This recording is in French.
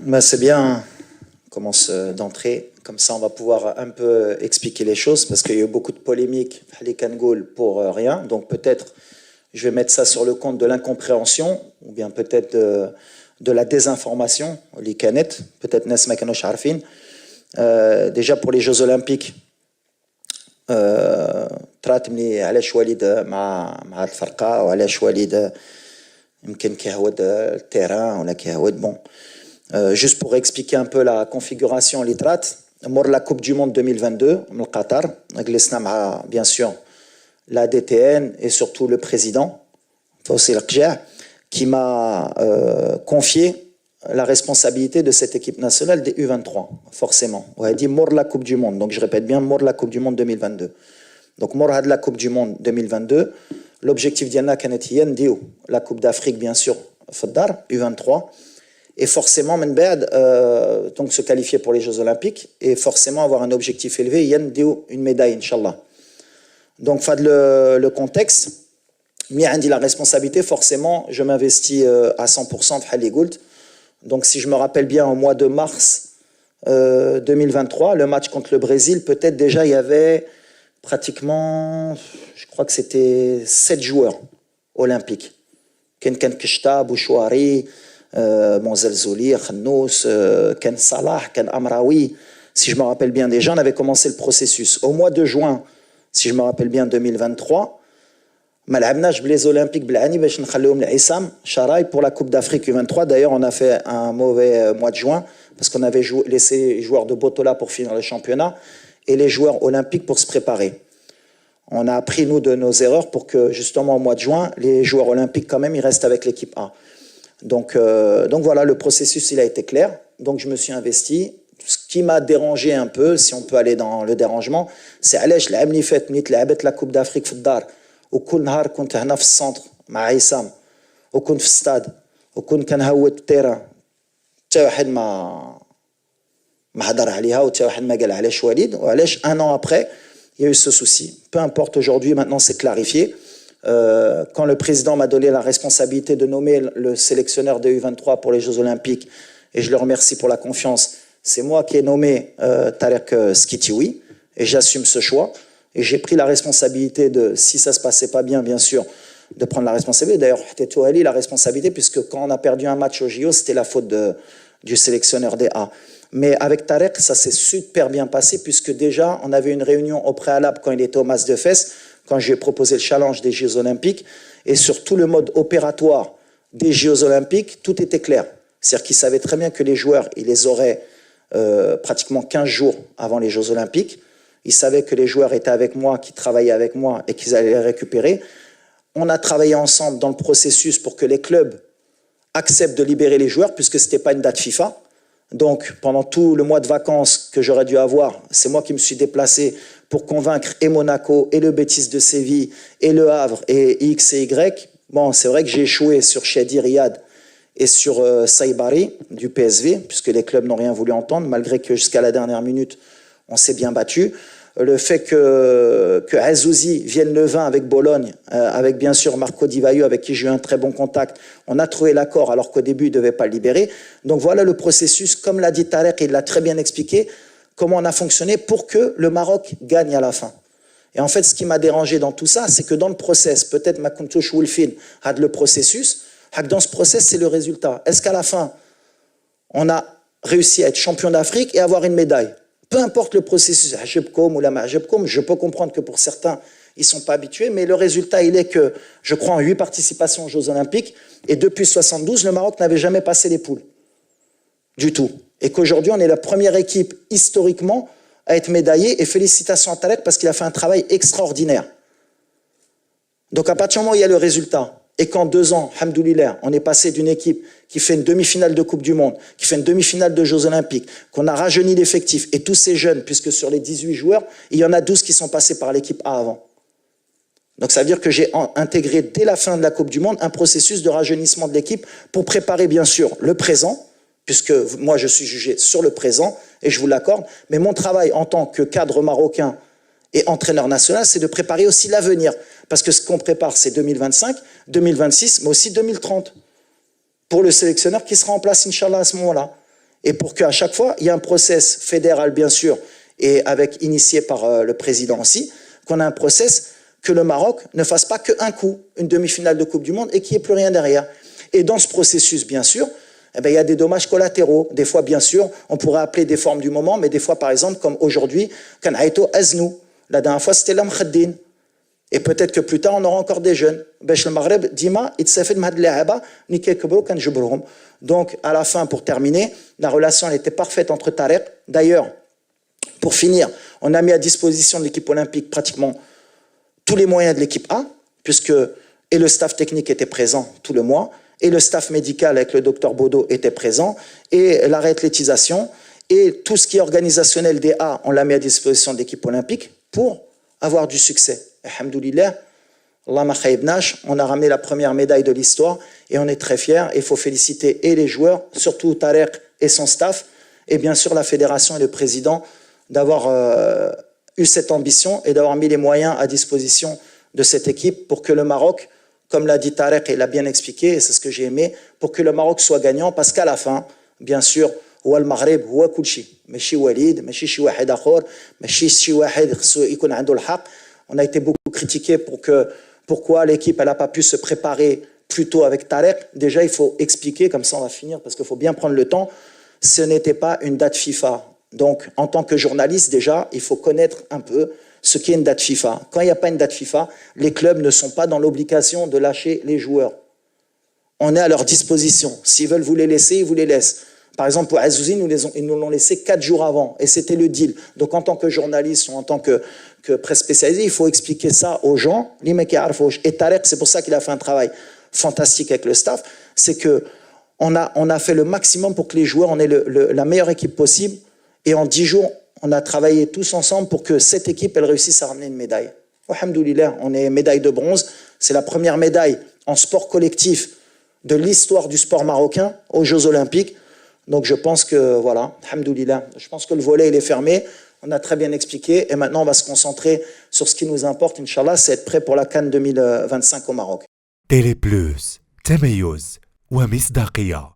Ben, c'est bien, on commence d'entrée, comme ça on va pouvoir un peu expliquer les choses, parce qu'il y a eu beaucoup de polémiques pour rien, donc peut-être je vais mettre ça sur le compte de l'incompréhension, ou bien peut-être de la désinformation, les canettes, peut-être Nes ma kanosh arfin. Déjà pour les Jeux Olympiques, تراتمني علاش وليد مع الفرقة وعلاش وليد يمكن كيهود التيران ولا كيهود bon. Juste pour expliquer un peu la configuration litrat, mort la Coupe du Monde 2022 au Qatar, bien sûr la DTN et surtout le président, qui m'a confié la responsabilité de cette équipe nationale des U23, forcément. On a dit mort la Coupe du Monde, donc je répète bien, mort la Coupe du Monde 2022. Donc mort la Coupe du Monde 2022, l'objectif d'Yanna Kanetiyen Dio, la Coupe d'Afrique bien sûr, Faddar, U23, et forcément donc se qualifier pour les Jeux Olympiques, et forcément avoir un objectif élevé, Yann Dio, une médaille, Inch'Allah. Donc fad le contexte, Mia dit la responsabilité, forcément, je m'investis à 100% de Haligoult. Donc si je me rappelle bien, au mois de mars 2023, le match contre le Brésil, peut-être déjà il y avait pratiquement, je crois que c'était 7 joueurs olympiques. Ken Kishta, Bouchouari, Monzelzouli, Khnous, Ken Salah, Ken Amraoui. Si je me rappelle bien déjà, on avait commencé le processus. Au mois de juin, si je me rappelle bien, 2023, ما لعبناش بليز اولمبيك بالعاني باش نخليهم لعصام شراي pour la Coupe d'Afrique U23. D'ailleurs, on a fait un mauvais mois de juin parce qu'on avait laissé les joueurs de Botola pour finir le championnat et les joueurs olympiques pour se préparer. On a appris, nous, de nos erreurs pour que, justement, au mois de juin, les joueurs olympiques, quand même, ils restent avec l'équipe A. Donc voilà, le processus, il a été clair. Donc, je me suis investi. Ce qui m'a dérangé un peu, si on peut aller dans le dérangement, c'est علاش العام اللي فات ملي لعبت la Coupe d'Afrique في الدار وكل نهار كنت هنا في السنتر مع عصام وكنت في الستاد وكنت كنهود التيران حتى واحد ما هضر عليها وحتى واحد ما قال علاش وليد وعلاش un an après il y a eu ce souci. Peu importe, aujourd'hui, maintenant c'est clarifié. Quand le président m'a donné la responsabilité de nommer le sélectionneur des U23 pour les Jeux Olympiques, et je le remercie pour la confiance, c'est moi qui ai nommé Tarek Skitioui, et j'assume ce choix. Et j'ai pris la responsabilité de, si ça ne se passait pas bien, bien sûr, de prendre la responsabilité. D'ailleurs, Teto Ali, la responsabilité, puisque quand on a perdu un match au JO, c'était la faute du sélectionneur des A. Mais avec Tarek, ça s'est super bien passé, puisque déjà, on avait une réunion au préalable quand il était au Mas de Fès, quand je lui ai proposé le challenge des Jeux Olympiques, et sur tout le mode opératoire des Jeux Olympiques, tout était clair. C'est-à-dire qu'il savait très bien que les joueurs, il les aurait pratiquement 15 jours avant les Jeux Olympiques. Ils savaient que les joueurs étaient avec moi, qui travaillaient avec moi et qu'ils allaient les récupérer. On a travaillé ensemble dans le processus pour que les clubs acceptent de libérer les joueurs, puisque ce n'était pas une date FIFA. Donc, pendant tout le mois de vacances que j'aurais dû avoir, c'est moi qui me suis déplacé pour convaincre et Monaco, et le Betis de Séville, et le Havre, et X et Y. Bon, c'est vrai que j'ai échoué sur Shadi Riyad et sur Saïbari du PSV, puisque les clubs n'ont rien voulu entendre, malgré que jusqu'à la dernière minute, on s'est bien battu. Le fait que Azouzi vienne le 20 avec Bologne, avec bien sûr Marco Di Vaio, avec qui j'ai eu un très bon contact, on a trouvé l'accord alors qu'au début il ne devait pas le libérer. Donc voilà le processus, comme l'a dit Tarek, il l'a très bien expliqué, comment on a fonctionné pour que le Maroc gagne à la fin. Et en fait, ce qui m'a dérangé dans tout ça, c'est que dans le process, peut-être ma Kuntouch Wolfin a le processus, dans ce process, c'est le résultat. Est-ce qu'à la fin, on a réussi à être champion d'Afrique et avoir une médaille? Peu importe le processus, je peux comprendre que pour certains, ils ne sont pas habitués, mais le résultat, il est que, je crois, en 8 participations aux Jeux Olympiques, et depuis 72, le Maroc n'avait jamais passé les poules. Du tout. Et qu'aujourd'hui, on est la première équipe, historiquement, à être médaillée, et félicitations à Tarek, parce qu'il a fait un travail extraordinaire. Donc, à partir du moment où il y a le résultat, et qu'en 2 ans, alhamdoulilah, on est passé d'une équipe qui fait une demi-finale de Coupe du Monde, qui fait une demi-finale de Jeux Olympiques, qu'on a rajeuni l'effectif, et tous ces jeunes, puisque sur les 18 joueurs, il y en a 12 qui sont passés par l'équipe A avant. Donc ça veut dire que j'ai intégré dès la fin de la Coupe du Monde un processus de rajeunissement de l'équipe pour préparer bien sûr le présent, puisque moi je suis jugé sur le présent, et je vous l'accorde, mais mon travail en tant que cadre marocain et entraîneur national, c'est de préparer aussi l'avenir. Parce que ce qu'on prépare, c'est 2025, 2026, mais aussi 2030. Pour le sélectionneur qui sera en place, Inch'Allah, à ce moment-là. Et pour qu'à chaque fois, il y ait un process fédéral, bien sûr, et initié par le président aussi, qu'on a un process que le Maroc ne fasse pas qu'un coup, une demi-finale de Coupe du Monde, et qu'il n'y ait plus rien derrière. Et dans ce processus, bien sûr, eh bien, il y a des dommages collatéraux. Des fois, bien sûr, on pourrait appeler des formes du moment, mais des fois, par exemple, comme aujourd'hui, Kan Aïto Aznou. La dernière fois, c'était l'Amkhaddin. Et peut-être que plus tard, on aura encore des jeunes. Le Maghreb, Dima, donc, à la fin, pour terminer, la relation elle était parfaite entre Tarek. D'ailleurs, pour finir, on a mis à disposition de l'équipe olympique pratiquement tous les moyens de l'équipe A, puisque et le staff technique était présent tout le mois, et le staff médical avec le docteur Bodo était présent, et la réathlétisation, et tout ce qui est organisationnel des A, on l'a mis à disposition de l'équipe olympique pour avoir du succès. Alhamdoulilah, Allah ma khaybnash, on a ramené la première médaille de l'histoire et on est très fiers. Il faut féliciter et les joueurs, surtout Tarek et son staff, et bien sûr la fédération et le président d'avoir eu cette ambition et d'avoir mis les moyens à disposition de cette équipe pour que le Maroc, comme l'a dit Tarek et l'a bien expliqué, et c'est ce que j'ai aimé, pour que le Maroc soit gagnant, parce qu'à la fin, bien sûr, هو المغرب هو كل شيء ماشي وليد ماشي شي واحد اخر ماشي شي واحد خصو يكون عنده الحق. On a été beaucoup critiqué pourquoi l'équipe n'a pas pu se préparer plus tôt avec Tarek. Déjà, il faut expliquer, comme ça on va finir, parce qu'il faut bien prendre le temps. Ce n'était pas une date FIFA. Donc, en tant que journaliste, déjà, il faut connaître un peu ce qu'est une date FIFA. Quand il n'y a pas une date FIFA, les clubs ne sont pas dans l'obligation de lâcher les joueurs. On est à leur disposition. S'ils veulent vous les laisser, ils vous les laissent. Par exemple, pour Azouzi, ils nous l'ont laissé 4 jours avant, et c'était le deal. Donc, en tant que journaliste ou en tant que presse spécialisée, il faut expliquer ça aux gens. Et Tarek, c'est pour ça qu'il a fait un travail fantastique avec le staff, c'est que on a fait le maximum pour que les joueurs en aient la meilleure équipe possible, et en 10 jours, on a travaillé tous ensemble pour que cette équipe, elle réussisse à ramener une médaille. Alhamdoulilah, on est médaille de bronze. C'est la première médaille en sport collectif de l'histoire du sport marocain aux Jeux Olympiques. Donc je pense que, voilà, alhamdoulilah, je pense que le volet il est fermé, on a très bien expliqué, et maintenant on va se concentrer sur ce qui nous importe, Inch'Allah, c'est être prêt pour la CAN 2025 au Maroc. Télé Plus, تميز ومصداقية.